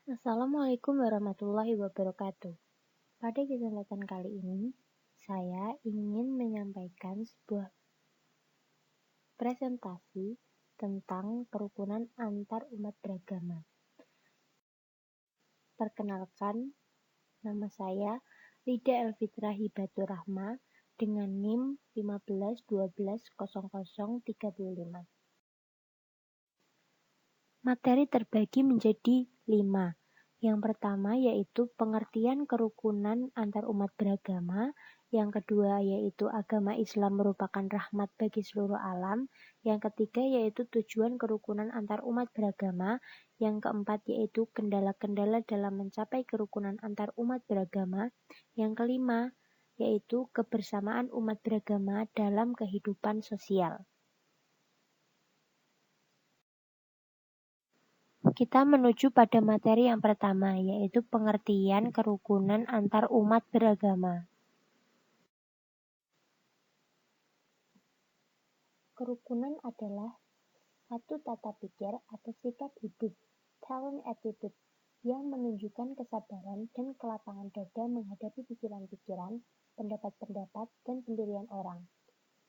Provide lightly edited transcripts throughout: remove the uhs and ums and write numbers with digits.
Assalamualaikum warahmatullahi wabarakatuh. Pada kesempatan kali ini, saya ingin menyampaikan sebuah presentasi tentang kerukunan antar umat beragama. Perkenalkan, nama saya Lida Elfitra Hibatur Rahma dengan NIM 15120035. Materi terbagi menjadi 5. Yang pertama yaitu pengertian kerukunan antar umat beragama, yang kedua yaitu agama Islam merupakan rahmat bagi seluruh alam, yang ketiga yaitu tujuan kerukunan antar umat beragama, yang keempat yaitu kendala-kendala dalam mencapai kerukunan antar umat beragama, yang kelima yaitu kebersamaan umat beragama dalam kehidupan sosial. Kita menuju pada materi yang pertama, yaitu pengertian kerukunan antar umat beragama. Kerukunan adalah satu tata pikir atau sikap hidup, talent attitude, yang menunjukkan kesabaran dan kelapangan dada menghadapi pikiran-pikiran, pendapat-pendapat, dan pendirian orang.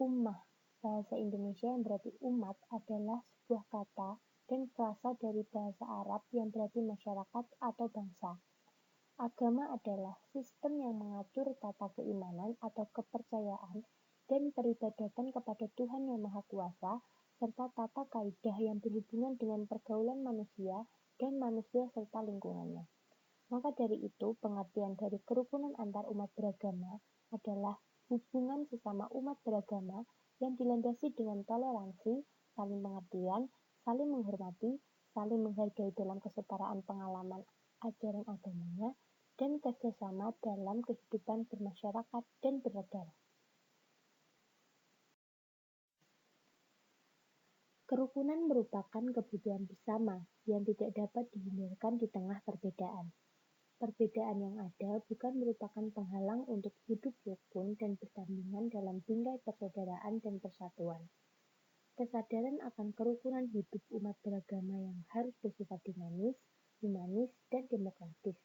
Ummah, bahasa Indonesia yang berarti umat, adalah sebuah kata dan frasa dari bahasa Arab yang berarti masyarakat atau bangsa. Agama adalah sistem yang mengatur tata keimanan atau kepercayaan dan peribadatan kepada Tuhan Yang Maha Kuasa, serta tata kaidah yang berhubungan dengan pergaulan manusia dan manusia serta lingkungannya. Maka dari itu, pengertian dari kerukunan antar umat beragama adalah hubungan sesama umat beragama yang dilandasi dengan toleransi, saling pengertian, saling menghormati, saling menghargai dalam kesetaraan pengalaman ajaran agamanya, dan kerjasama dalam kehidupan bermasyarakat dan bernegara. Kerukunan merupakan kebutuhan bersama yang tidak dapat dihindarkan di tengah perbedaan. Perbedaan yang ada bukan merupakan penghalang untuk hidup rukun dan berdampingan dalam bingkai persaudaraan dan persatuan. Kesadaran akan kerukunan hidup umat beragama yang harus bersifat dinamis, humanis, dan demokratis,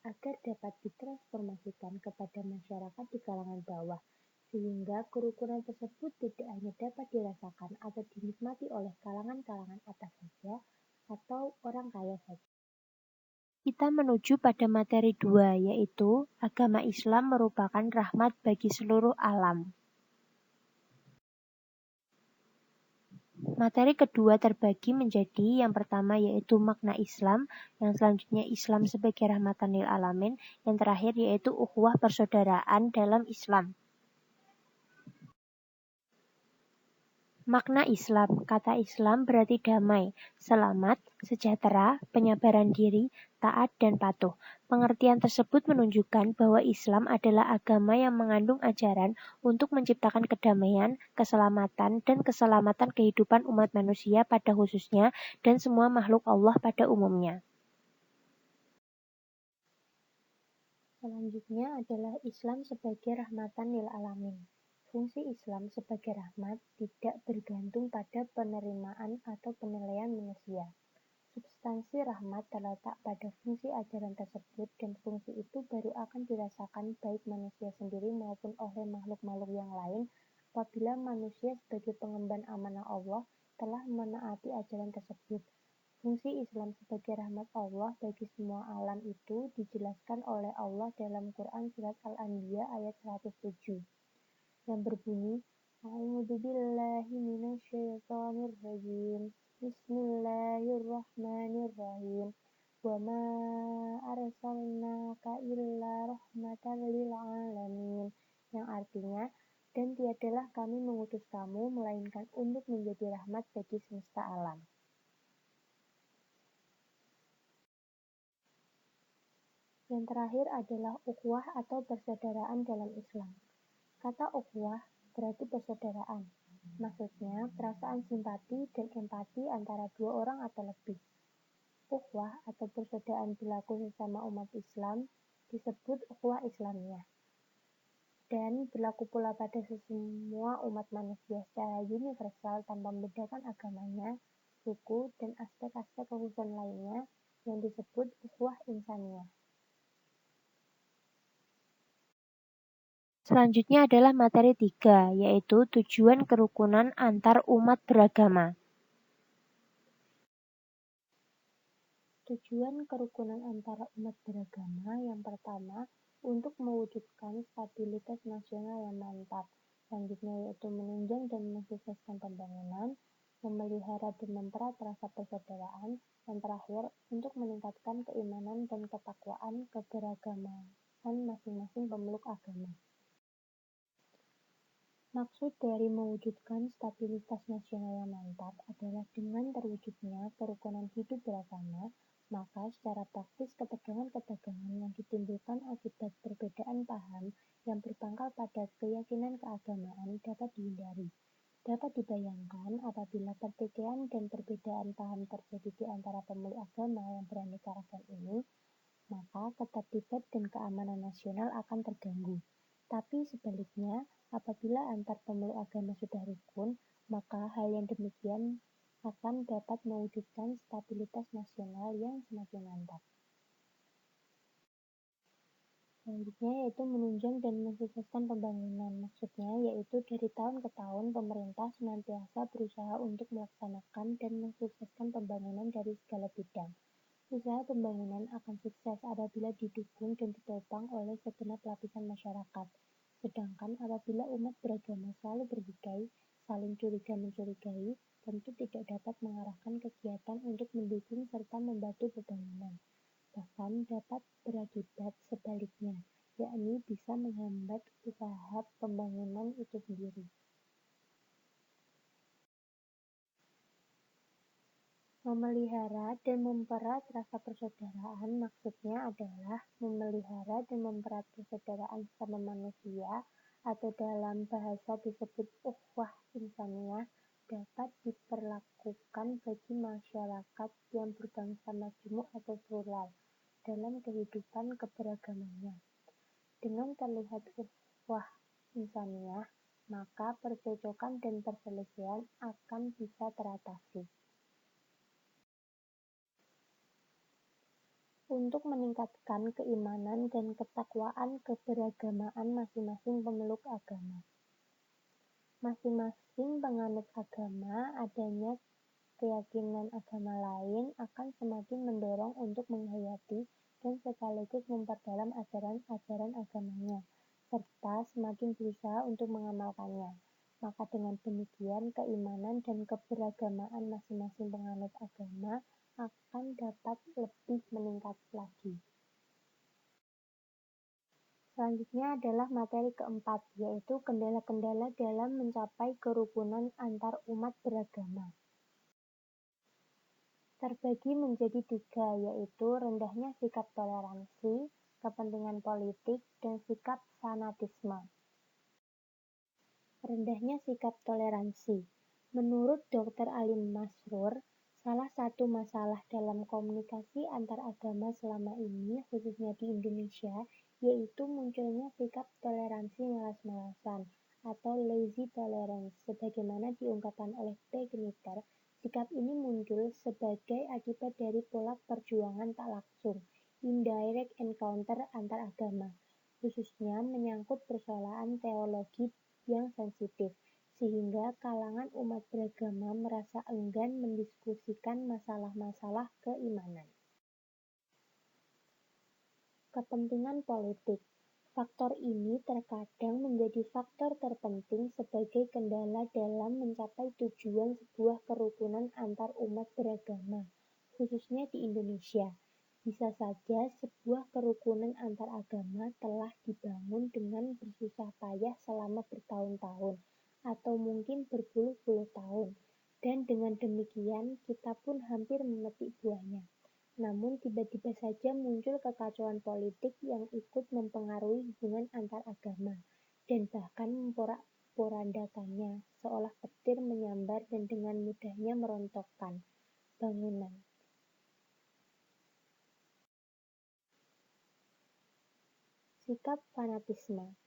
agar dapat ditransformasikan kepada masyarakat di kalangan bawah, sehingga kerukunan tersebut tidak hanya dapat dirasakan atau dinikmati oleh kalangan-kalangan atas saja atau orang kaya saja. Kita menuju pada materi 2, yaitu agama Islam merupakan rahmat bagi seluruh alam. Materi kedua terbagi menjadi yang pertama yaitu makna Islam, yang selanjutnya Islam sebagai rahmatan lil alamin, yang terakhir yaitu ukhuwah persaudaraan dalam Islam. Makna Islam. Kata Islam berarti damai, selamat, sejahtera, penyabaran diri, taat, dan patuh. Pengertian tersebut menunjukkan bahwa Islam adalah agama yang mengandung ajaran untuk menciptakan kedamaian, keselamatan, dan keselamatan kehidupan umat manusia pada khususnya dan semua makhluk Allah pada umumnya. Selanjutnya adalah Islam sebagai rahmatan lil alamin. Fungsi Islam sebagai rahmat tidak bergantung pada penerimaan atau penilaian manusia. Substansi rahmat terletak pada fungsi ajaran tersebut, dan fungsi itu baru akan dirasakan baik manusia sendiri maupun oleh makhluk-makhluk yang lain apabila manusia sebagai pengemban amanah Allah telah menaati ajaran tersebut. Fungsi Islam sebagai rahmat Allah bagi semua alam itu dijelaskan oleh Allah dalam Quran Surat Al-Anbiya ayat 107. Yang berbunyi, A'udzubillahi minasyaitonirrajim. Bismillahirrahmanirrahim. Wa ma arsalnaka illa rahmatan lil alamin. Yang artinya, dan tiadalah kami mengutus kamu melainkan untuk menjadi rahmat bagi semesta alam. Yang terakhir adalah ukhuwah atau persaudaraan dalam Islam. Kata ukhuwah berarti persaudaraan. Maksudnya, perasaan simpati dan empati antara dua orang atau lebih. Ukhuwah atau persaudaraan berlaku sesama umat Islam disebut ukhuwah Islamiyah. Dan berlaku pula pada semua umat manusia secara universal tanpa membedakan agamanya, suku, dan aspek-aspek kekhususan lainnya yang disebut ukhuwah insaniah. Selanjutnya adalah materi 3, yaitu tujuan kerukunan antar umat beragama. Tujuan kerukunan antara umat beragama yang pertama, untuk mewujudkan stabilitas nasional yang mantap. Selanjutnya yaitu menunjang dan mensukseskan pembangunan, memelihara dan mempererat rasa persaudaraan, dan terakhir, untuk meningkatkan keimanan dan ketakwaan keberagaman masing-masing pemeluk agama. Maksud dari mewujudkan stabilitas nasional yang mantap adalah dengan terwujudnya kerukunan hidup beragama, maka secara praktis ketegangan-ketegangan yang ditimbulkan akibat perbedaan paham yang berpangkal pada keyakinan keagamaan dapat dihindari. Dapat dibayangkan apabila pertikaian dan perbedaan paham terjadi di antara pemeluk agama yang beraneka ragam ini, maka ketertiban dan keamanan nasional akan terganggu. Tapi sebaliknya, apabila antar pemeluk agama sudah rukun, maka hal yang demikian akan dapat mewujudkan stabilitas nasional yang semakin mantap. Selanjutnya yaitu menunjang dan mensukseskan pembangunan. Maksudnya yaitu dari tahun ke tahun pemerintah senantiasa berusaha untuk melaksanakan dan mensukseskan pembangunan dari segala bidang. Usaha pembangunan akan sukses apabila didukung dan ditopang oleh segenap lapisan masyarakat. Sedangkan apabila umat beragama selalu bertikai, saling curiga-mencurigai, tentu tidak dapat mengarahkan kegiatan untuk mendukung serta membantu pembangunan. Bahkan dapat berakibat sebaliknya, yakni bisa menghambat usaha pembangunan itu sendiri. Memelihara dan mempererat rasa persaudaraan maksudnya adalah memelihara dan mempererat persaudaraan sesama manusia atau dalam bahasa disebut ukhuwah insaniah dapat diperlakukan bagi masyarakat yang berbangsa majmuk atau plural dalam kehidupan keberagamannya. Dengan terlihat ukhuwah insaniah, maka percocokan dan perselisihan akan bisa teratasi. Untuk meningkatkan keimanan dan ketakwaan keberagamaan masing-masing pemeluk agama. Masing-masing penganut agama adanya keyakinan agama lain akan semakin mendorong untuk menghayati dan sekaligus memperdalam ajaran-ajaran agamanya, serta semakin berusaha untuk mengamalkannya. Maka dengan demikian keimanan dan keberagamaan masing-masing penganut agama akan dapat lebih meningkat lagi. Selanjutnya adalah materi keempat, yaitu kendala-kendala dalam mencapai kerukunan antar umat beragama. Terbagi menjadi 3, yaitu rendahnya sikap toleransi, kepentingan politik, dan sikap fanatisme. Rendahnya sikap toleransi. Menurut Dr. Alim Masrur, salah satu masalah dalam komunikasi antar agama selama ini, khususnya di Indonesia, yaitu munculnya sikap toleransi malas-malasan atau lazy tolerance. Sebagaimana diungkapkan oleh P. Gniter, sikap ini muncul sebagai akibat dari pola perjuangan tak langsung, indirect encounter antar agama, khususnya menyangkut persoalan teologi yang sensitif, sehingga kalangan umat beragama merasa enggan mendiskusikan masalah-masalah keimanan. Kepentingan politik. Faktor ini terkadang menjadi faktor terpenting sebagai kendala dalam mencapai tujuan sebuah kerukunan antar umat beragama, khususnya di Indonesia. Bisa saja sebuah kerukunan antar agama telah dibangun dengan bersusah payah selama bertahun-tahun, atau mungkin berpuluh-puluh tahun, dan dengan demikian kita pun hampir memetik buahnya. Namun tiba-tiba saja muncul kekacauan politik yang ikut mempengaruhi hubungan antar agama, dan bahkan memporak-porandakannya, seolah petir menyambar dan dengan mudahnya merontokkan bangunan. Sikap fanatisme.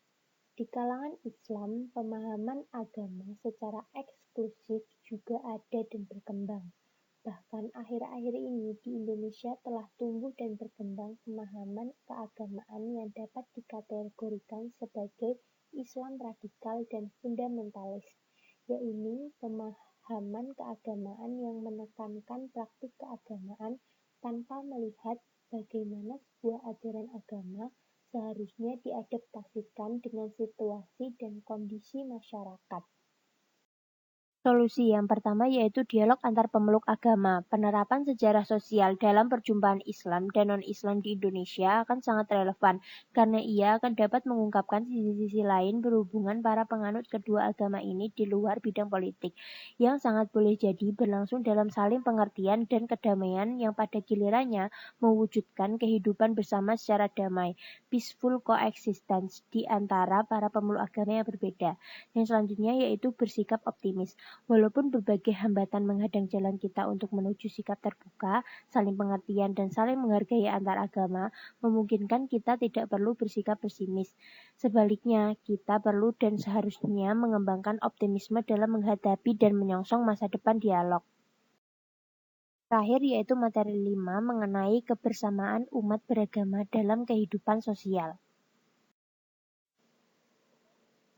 Di kalangan Islam, pemahaman agama secara eksklusif juga ada dan berkembang. Bahkan akhir-akhir ini di Indonesia telah tumbuh dan berkembang pemahaman keagamaan yang dapat dikategorikan sebagai Islam radikal dan fundamentalis, yaitu pemahaman keagamaan yang menekankan praktik keagamaan tanpa melihat bagaimana sebuah ajaran agama seharusnya diadaptasikan dengan situasi dan kondisi masyarakat. Solusi yang pertama yaitu dialog antar pemeluk agama. Penerapan sejarah sosial dalam perjumpaan Islam dan non-Islam di Indonesia akan sangat relevan karena ia akan dapat mengungkapkan sisi-sisi lain berhubungan para penganut kedua agama ini di luar bidang politik, yang sangat boleh jadi berlangsung dalam saling pengertian dan kedamaian yang pada gilirannya mewujudkan kehidupan bersama secara damai, peaceful coexistence di antara para pemeluk agama yang berbeda. Yang selanjutnya yaitu bersikap optimis. Walaupun berbagai hambatan menghadang jalan kita untuk menuju sikap terbuka, saling pengertian, dan saling menghargai antar agama, memungkinkan kita tidak perlu bersikap pesimis. Sebaliknya, kita perlu dan seharusnya mengembangkan optimisme dalam menghadapi dan menyongsong masa depan dialog. Terakhir yaitu materi 5 mengenai kebersamaan umat beragama dalam kehidupan sosial.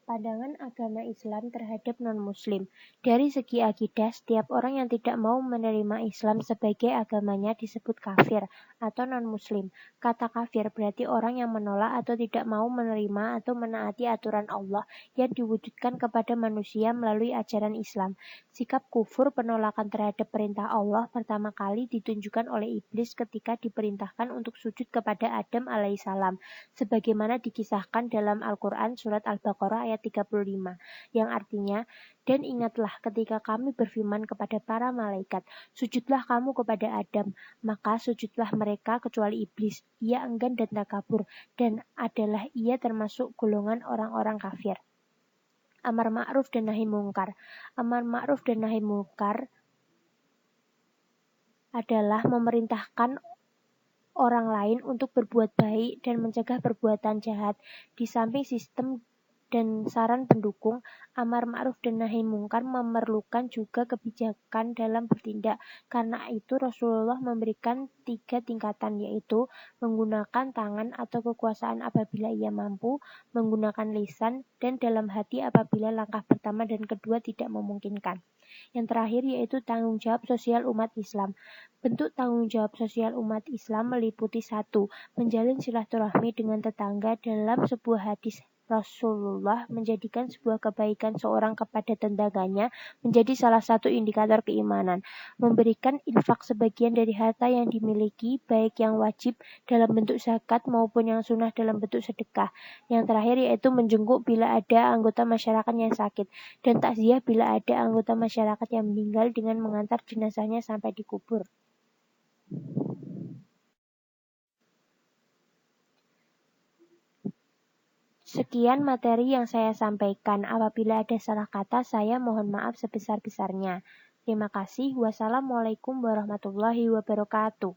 Pandangan agama Islam terhadap non-Muslim. Dari segi akidah, setiap orang yang tidak mau menerima Islam sebagai agamanya disebut kafir atau non-Muslim. Kata kafir berarti orang yang menolak atau tidak mau menerima atau menaati aturan Allah yang diwujudkan kepada manusia melalui ajaran Islam. Sikap kufur penolakan terhadap perintah Allah pertama kali ditunjukkan oleh iblis ketika diperintahkan untuk sujud kepada Adam alaihissalam, sebagaimana dikisahkan dalam Al-Quran surat Al-Baqarah ayat 35, yang artinya, dan ingatlah ketika kami berfirman kepada para malaikat, sujudlah kamu kepada Adam, maka sujudlah mereka kecuali iblis, ia enggan dan takabur, dan adalah ia termasuk golongan orang-orang kafir. Amar ma'ruf dan nahi mungkar. Amar ma'ruf dan nahi mungkar adalah memerintahkan orang lain untuk berbuat baik dan mencegah perbuatan jahat. Di samping sistem dan saran pendukung, amar ma'ruf dan nahi mungkar memerlukan juga kebijakan dalam bertindak. Karena itu Rasulullah memberikan 3 tingkatan, yaitu menggunakan tangan atau kekuasaan apabila ia mampu, menggunakan lisan, dan dalam hati apabila langkah pertama dan kedua tidak memungkinkan. Yang terakhir yaitu tanggung jawab sosial umat Islam. Bentuk tanggung jawab sosial umat Islam meliputi 1. Menjalin silaturahmi dengan tetangga. Dalam sebuah hadis Rasulullah menjadikan sebuah kebaikan seorang kepada tetangganya menjadi salah satu indikator keimanan. Memberikan infak sebagian dari harta yang dimiliki, baik yang wajib dalam bentuk zakat maupun yang sunnah dalam bentuk sedekah. Yang terakhir yaitu menjenguk bila ada anggota masyarakat yang sakit, dan takziah bila ada anggota masyarakat yang meninggal dengan mengantar jenazahnya sampai dikubur. Sekian materi yang saya sampaikan. Apabila ada salah kata, saya mohon maaf sebesar-besarnya. Terima kasih. Wassalamualaikum warahmatullahi wabarakatuh.